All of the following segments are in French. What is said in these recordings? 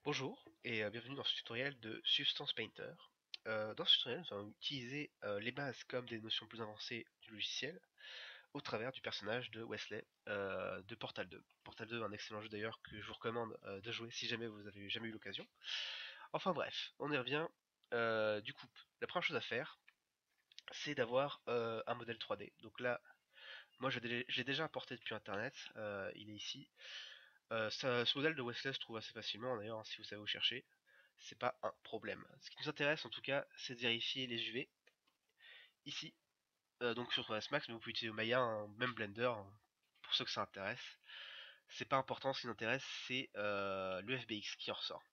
Bonjour et bienvenue dans ce tutoriel de Substance Painter. Dans ce tutoriel, nous allons utiliser les bases comme des notions plus avancées du logiciel au travers du personnage de Wesley de Portal 2. Portal 2, un excellent jeu d'ailleurs que je vous recommande de jouer si jamais vous avez jamais eu l'occasion. Enfin bref, on y revient. Du coup, la première chose à faire, c'est d'avoir un modèle 3D. Donc là, moi j'ai déjà importé depuis internet, il est ici. Ce modèle de Wesley se trouve assez facilement d'ailleurs, hein, si vous savez où chercher. C'est pas un problème. Ce qui nous intéresse en tout cas, c'est de vérifier les UV ici, donc sur 3ds Max, mais vous pouvez utiliser Maya, hein, même Blender, hein, pour ceux que ça intéresse. C'est pas important, ce qui nous intéresse, c'est le FBX qui en ressort.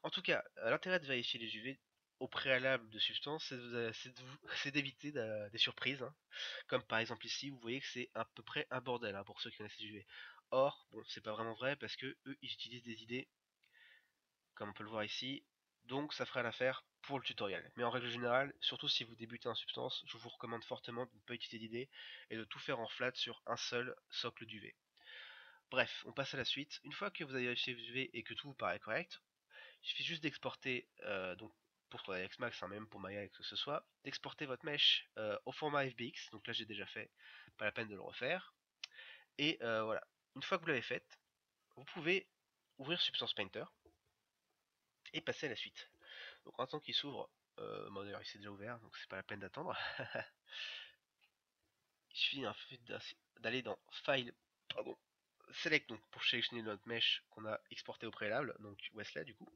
En tout cas, l'intérêt de vérifier les UV au préalable de Substance, c'est d'éviter des surprises, hein. Comme par exemple ici, vous voyez que c'est à peu près un bordel, hein, pour ceux qui connaissent les UV. Or, bon, c'est pas vraiment vrai parce que eux, ils utilisent des idées comme on peut le voir ici, donc ça ferait l'affaire pour le tutoriel. Mais en règle générale, surtout si vous débutez en substance, je vous recommande fortement de ne pas utiliser d'idées et de tout faire en flat sur un seul socle d'UV. Bref, on passe à la suite. Une fois que vous avez vérifié UV et que tout vous paraît correct, il suffit juste d'exporter, donc pour 3ds Max, hein, même pour Maya et que ce soit, d'exporter votre mesh au format FBX, donc là j'ai déjà fait, pas la peine de le refaire. Et voilà, une fois que vous l'avez fait, vous pouvez ouvrir Substance Painter et passer à la suite. Donc en attendant qu'il s'ouvre, bon, d'ailleurs il s'est déjà ouvert, donc c'est pas la peine d'attendre. Il suffit d'aller dans File, pardon, Select, donc pour sélectionner notre mesh qu'on a exporté au préalable, donc Wesley du coup.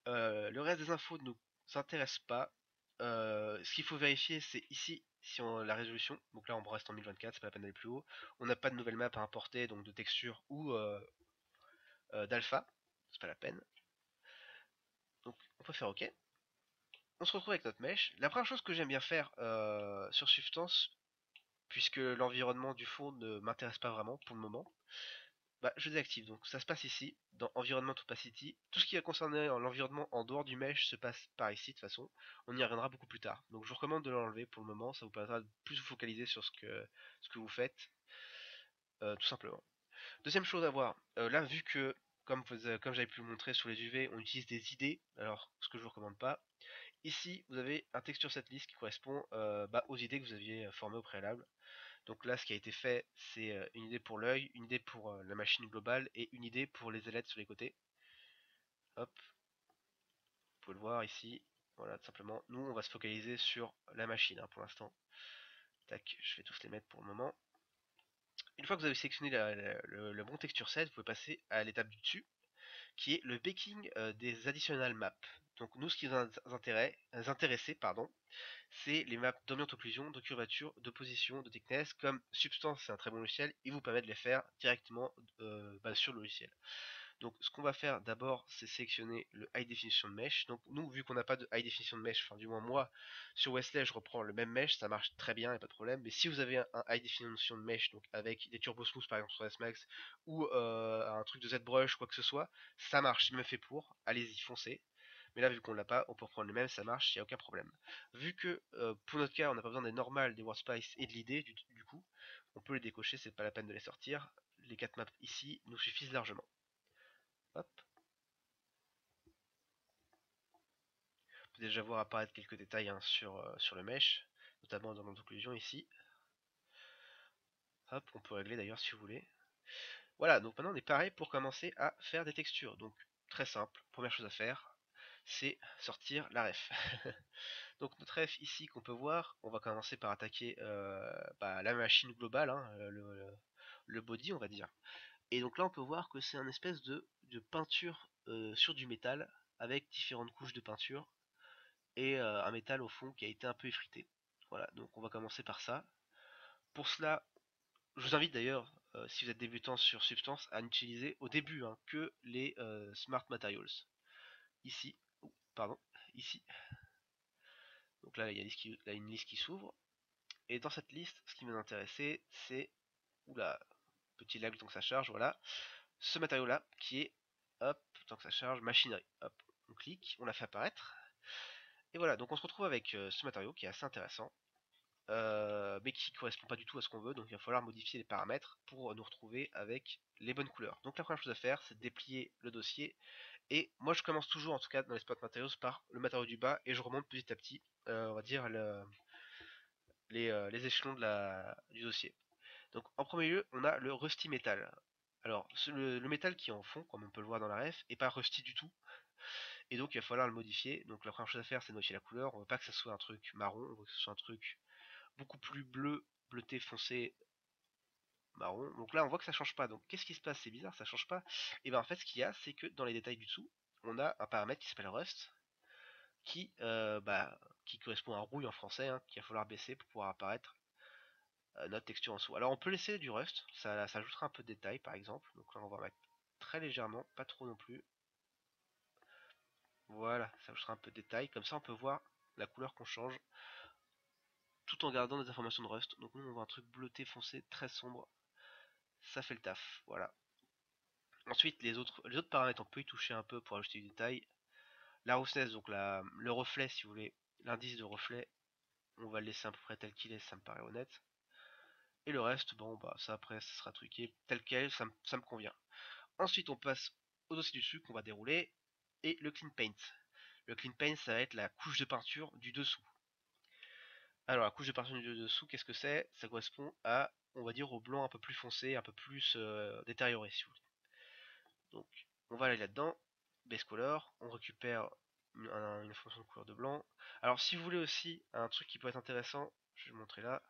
Le reste des infos ne nous intéresse pas. Ce qu'il faut vérifier, c'est ici si on a la résolution. Donc là on reste en 1024, c'est pas la peine d'aller plus haut. On n'a pas de nouvelle map à importer, donc de texture ou d'alpha, c'est pas la peine. Donc on peut faire OK. On se retrouve avec notre mesh. La première chose que j'aime bien faire sur Substance, puisque l'environnement du fond ne m'intéresse pas vraiment pour le moment, bah, je désactive. Donc ça se passe ici, dans Environment Opacity. Tout ce qui va concerner l'environnement en dehors du mesh se passe par ici de toute façon. On y reviendra beaucoup plus tard. Donc je vous recommande de l'enlever pour le moment, ça vous permettra de plus vous focaliser sur ce que vous faites, tout simplement. Deuxième chose à voir, là vu que, comme j'avais pu le montrer sur les UV, on utilise des idées, alors ce que je vous recommande pas, ici vous avez un texture setlist qui correspond aux idées que vous aviez formées au préalable. Donc là, ce qui a été fait, c'est une idée pour l'œil, une idée pour la machine globale et une idée pour les ailettes sur les côtés. Hop, vous pouvez le voir ici. Voilà, tout simplement. Nous, on va se focaliser sur la machine, hein, pour l'instant. Tac, je vais tous les mettre pour le moment. Une fois que vous avez sélectionné le bon texture set, vous pouvez passer à l'étape du dessus, qui est le baking des additional maps. Donc nous, ce qui nous intéresse, pardon, c'est les maps d'ambient-occlusion, de curvature, de position, de thickness. Comme Substance, c'est un très bon logiciel, il vous permet de les faire directement sur le logiciel. Donc ce qu'on va faire d'abord, c'est sélectionner le High Definition Mesh. Donc nous, vu qu'on n'a pas de High Definition Mesh, enfin du moins moi, sur Wesley, je reprends le même mesh, ça marche très bien, il n'y a pas de problème. Mais si vous avez un High Definition Mesh, donc avec des Turbo Smooth par exemple sur S-Max, ou un truc de ZBrush, quoi que ce soit, ça marche, c'est même fait pour, allez-y, foncez. Mais là, vu qu'on l'a pas, on peut reprendre le même, ça marche, il n'y a aucun problème. Vu que pour notre cas, on n'a pas besoin des normales, des Workspace et de l'idée, du coup, on peut les décocher, c'est pas la peine de les sortir. Les 4 maps ici nous suffisent largement. Hop. On peut déjà voir apparaître quelques détails, hein, sur le mesh, notamment dans l'occlusion ici. Hop, on peut régler d'ailleurs si vous voulez. Voilà, donc maintenant on est pareil pour commencer à faire des textures. Donc très simple, première chose à faire, c'est sortir la ref. Donc notre ref ici qu'on peut voir, on va commencer par attaquer la machine globale, hein, le body on va dire. Et donc là on peut voir que c'est un espèce de peinture sur du métal avec différentes couches de peinture et un métal au fond qui a été un peu effrité. Voilà, donc on va commencer par ça. Pour cela, je vous invite d'ailleurs, si vous êtes débutant sur Substance, à n'utiliser au début, hein, que les Smart Materials. Ici, pardon, ici. Donc là, il y a une liste qui s'ouvre. Et dans cette liste, ce qui va nous intéresser, c'est, oula, petit lag le temps que ça charge, voilà, ce matériau-là qui est, hop, le temps que ça charge, machinerie. Hop, on clique, on la fait apparaître. Et voilà, donc on se retrouve avec ce matériau qui est assez intéressant. Mais qui ne correspond pas du tout à ce qu'on veut, donc il va falloir modifier les paramètres pour nous retrouver avec les bonnes couleurs. Donc la première chose à faire, c'est de déplier le dossier Et moi je commence toujours en tout cas dans les spots matériaux par le matériau du bas et je remonte petit à petit, on va dire les échelons du dossier. Donc en premier lieu, on a le Rusty Metal. Alors le métal qui est en fond, comme on peut le voir dans la ref, est pas rusty du tout. Et donc il va falloir le modifier. Donc la première chose à faire, c'est de modifier la couleur. On veut pas que ça soit un truc marron, on veut que ce soit un truc beaucoup plus bleu, bleuté, foncé, marron. Donc là on voit que ça change pas. Donc qu'est-ce qui se passe? C'est bizarre, ça change pas. Et bien en fait ce qu'il y a, c'est que dans les détails du dessous, on a un paramètre qui s'appelle Rust, qui correspond à rouille en français, hein, qu'il va falloir baisser pour pouvoir apparaître notre texture en dessous. Alors on peut laisser du rust, ça ajoutera un peu de détail par exemple. Donc là on va mettre très légèrement, pas trop non plus. Voilà, ça ajoutera un peu de détail. Comme ça on peut voir la couleur qu'on change tout en gardant des informations de rust. Donc nous on voit un truc bleuté foncé très sombre. Ça fait le taf, voilà. Ensuite les autres paramètres on peut y toucher un peu pour ajouter du détail. La roughness, donc le reflet si vous voulez, l'indice de reflet, on va le laisser à peu près tel qu'il est, ça me paraît honnête. Et le reste, bon bah ça après ça sera truqué tel quel, ça me convient. Ensuite on passe au dossier du dessus qu'on va dérouler et le clean paint. Le clean paint ça va être la couche de peinture du dessous. Alors la couche de peinture du dessous, qu'est-ce que c'est? Ça correspond à, on va dire, au blanc un peu plus foncé, un peu plus détérioré si vous voulez. Donc on va aller là-dedans, base color, on récupère une fonction de couleur de blanc. Alors si vous voulez aussi un truc qui peut être intéressant, je vais vous montrer là.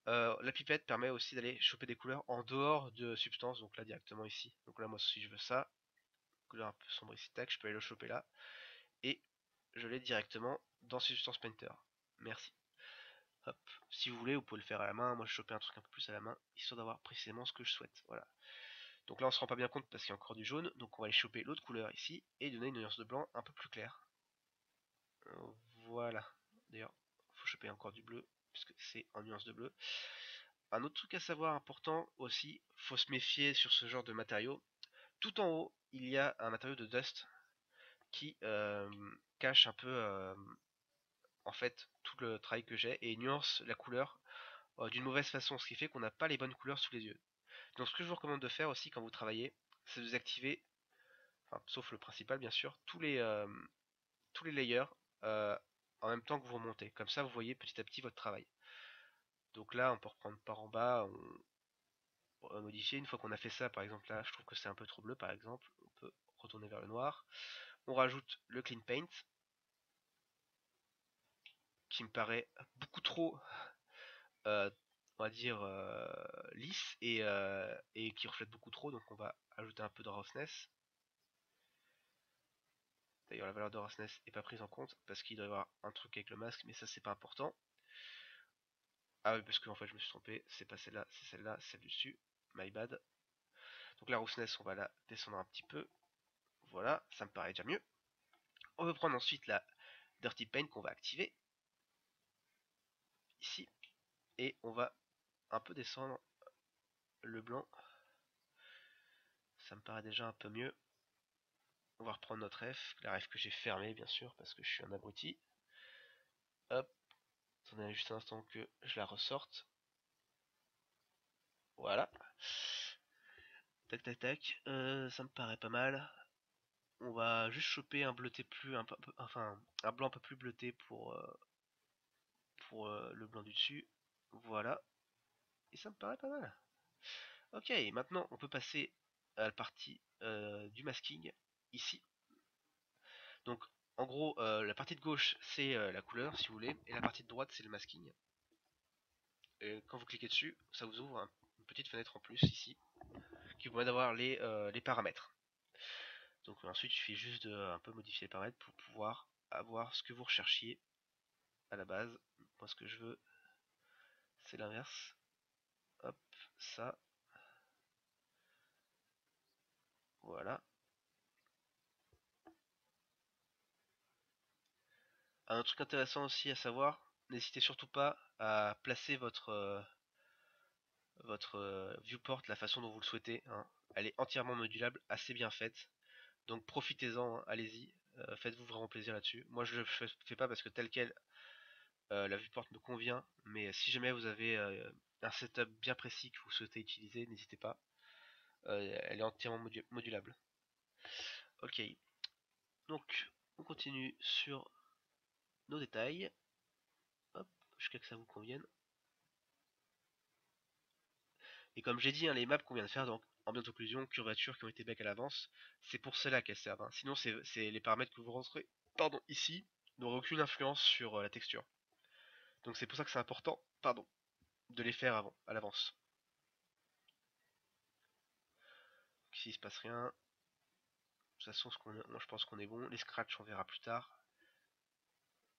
La pipette permet aussi d'aller choper des couleurs en dehors de substance, donc là directement ici. Donc là moi si je veux ça, couleur un peu sombre ici, tac, je peux aller le choper là. Et je l'ai directement dans Substance Painter. Merci. Hop. Si vous voulez, vous pouvez le faire à la main. Moi je chopais un truc un peu plus à la main, histoire d'avoir précisément ce que je souhaite. Voilà. Donc là on se rend pas bien compte parce qu'il y a encore du jaune, donc on va aller choper l'autre couleur ici et donner une nuance de blanc un peu plus claire. Voilà. D'ailleurs, faut choper encore du bleu, puisque c'est en nuance de bleu. Un autre truc à savoir important aussi, faut se méfier sur ce genre de matériaux. Tout en haut, il y a un matériau de dust qui cache un peu en fait tout le travail que j'ai et nuance la couleur d'une mauvaise façon, ce qui fait qu'on n'a pas les bonnes couleurs sous les yeux. Donc ce que je vous recommande de faire aussi quand vous travaillez, c'est de désactiver, enfin, sauf le principal bien sûr, tous les layers euh, en même temps que vous remontez. Comme ça vous voyez petit à petit votre travail. Donc là on peut reprendre par en bas, on va modifier. Une fois qu'on a fait ça, par exemple là je trouve que c'est un peu trop bleu par exemple, on peut retourner vers le noir. On rajoute le clean paint qui me paraît beaucoup trop on va dire lisse et qui reflète beaucoup trop, donc on va ajouter un peu de roughness. D'ailleurs la valeur de roughness n'est pas prise en compte parce qu'il doit y avoir un truc avec le masque, mais ça c'est pas important. Ah oui, parce que en fait je me suis trompé, c'est pas celle-là, c'est celle-là, celle du dessus, my bad. Donc la roughness on va la descendre un petit peu, voilà, ça me paraît déjà mieux. On veut prendre ensuite la dirty paint qu'on va activer ici et on va un peu descendre le blanc, ça me paraît déjà un peu mieux. On va reprendre notre F, la F que j'ai fermée bien sûr parce que je suis un abruti. Hop, attendez juste un instant que je la ressorte. Voilà. Tac tac tac, ça me paraît pas mal. On va juste choper un bleuté plus, enfin un blanc un peu plus bleuté pour le blanc du dessus. Voilà. Et ça me paraît pas mal. Ok, maintenant on peut passer à la partie du masking ici. Donc en gros, la partie de gauche c'est la couleur si vous voulez, et la partie de droite c'est le masking. Et quand vous cliquez dessus, ça vous ouvre une petite fenêtre en plus ici, qui vous permet d'avoir les paramètres. Donc ensuite il suffit juste de un peu modifier les paramètres pour pouvoir avoir ce que vous recherchiez à la base. Moi ce que je veux c'est l'inverse. Hop, ça. Voilà. Un autre truc intéressant aussi à savoir, n'hésitez surtout pas à placer votre viewport de la façon dont vous le souhaitez, hein. Elle est entièrement modulable, assez bien faite. Donc profitez-en, hein, allez-y, faites-vous vraiment plaisir là-dessus. Moi je le fais pas parce que tel quel la viewport me convient, mais si jamais vous avez un setup bien précis que vous souhaitez utiliser, n'hésitez pas. Elle est entièrement modulable. Ok. Donc on continue sur nos détails. Hop, jusqu'à que ça vous convienne. Et comme j'ai dit, hein, les maps qu'on vient de faire, donc ambiance occlusion, curvature qui ont été back à l'avance, c'est pour cela qu'elles servent. Hein. Sinon, c'est les paramètres que vous rentrez ici n'auraient aucune influence sur la texture. Donc c'est pour ça que c'est important de les faire à l'avance. Ici il se passe rien. De toute façon, moi je pense qu'on est bon. Les scratchs on verra plus tard.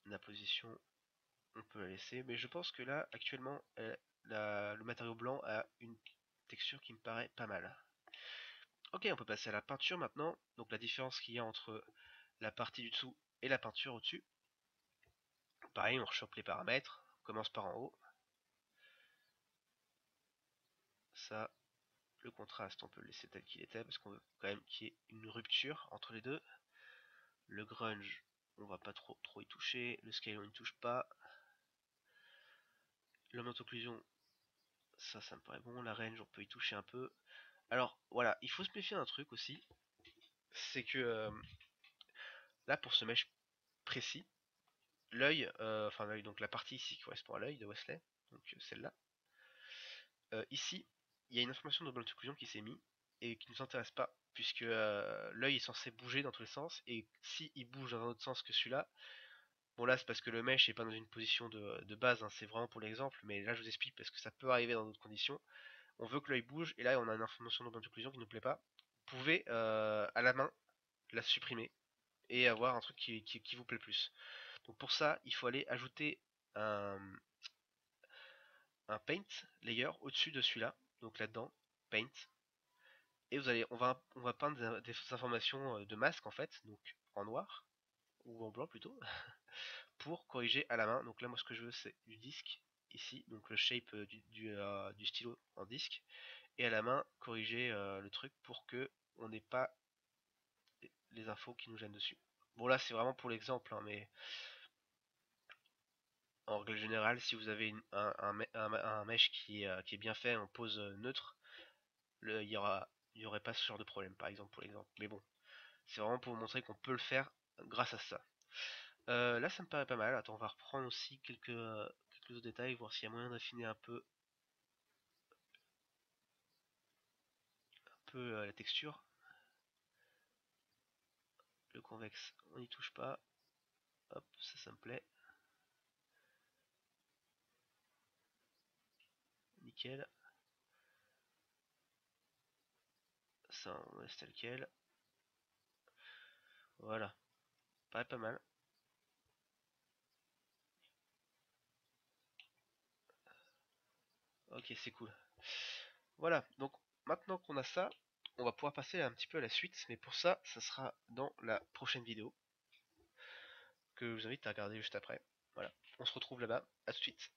La position on peut la laisser. Mais je pense que là actuellement le matériau blanc a une texture qui me paraît pas mal. Ok, on peut passer à la peinture maintenant. Donc la différence qu'il y a entre la partie du dessous et la peinture au-dessus. Pareil, on rechoppe les paramètres. On commence par en haut. Ça, le contraste, on peut le laisser tel qu'il était parce qu'on veut quand même qu'il y ait une rupture entre les deux. Le grunge, on va pas trop y toucher. Le scale, on ne touche pas. L'ambiance occlusion, ça me paraît bon. La range, on peut y toucher un peu. Alors voilà, il faut se méfier d'un truc aussi. C'est que là, pour ce mesh précis, l'œil, enfin l'œil, donc la partie ici qui correspond à l'œil de Wesley, donc celle-là. Ici, il y a une information de bande occlusion qui s'est mise et qui ne nous intéresse pas, puisque l'œil est censé bouger dans tous les sens, et si il bouge dans un autre sens que celui-là, bon là c'est parce que le mesh n'est pas dans une position de base, hein, c'est vraiment pour l'exemple, mais là je vous explique parce que ça peut arriver dans d'autres conditions. On veut que l'œil bouge, et là on a une information de bande occlusion qui ne nous plaît pas. Vous pouvez à la main la supprimer et avoir un truc qui vous plaît plus. Donc pour ça, il faut aller ajouter un, un paint layer au-dessus de celui-là, donc là-dedans, paint, et on va peindre des informations de masque en fait, donc en noir ou en blanc plutôt, pour corriger à la main. Donc là, moi, ce que je veux, c'est du disque ici, donc le shape du stylo en disque, et à la main corriger le truc pour que on n'ait pas les infos qui nous gênent dessus. Bon là, c'est vraiment pour l'exemple, hein, mais en règle générale, si vous avez un mesh qui est bien fait en pose neutre, il y aurait pas ce genre de problème, par exemple, pour l'exemple. Mais bon, c'est vraiment pour vous montrer qu'on peut le faire grâce à ça. Là, ça me paraît pas mal. Attends, on va reprendre aussi quelques autres détails, voir s'il y a moyen d'affiner un peu la texture. Le convexe, on n'y touche pas. Hop, ça me plaît. Nickel. Ça, on laisse tel quel. Voilà, paraît pas mal. Ok, c'est cool. Voilà, donc maintenant qu'on a ça, on va pouvoir passer un petit peu à la suite, mais pour ça, ça sera dans la prochaine vidéo, que je vous invite à regarder juste après. Voilà, on se retrouve là-bas, à tout de suite.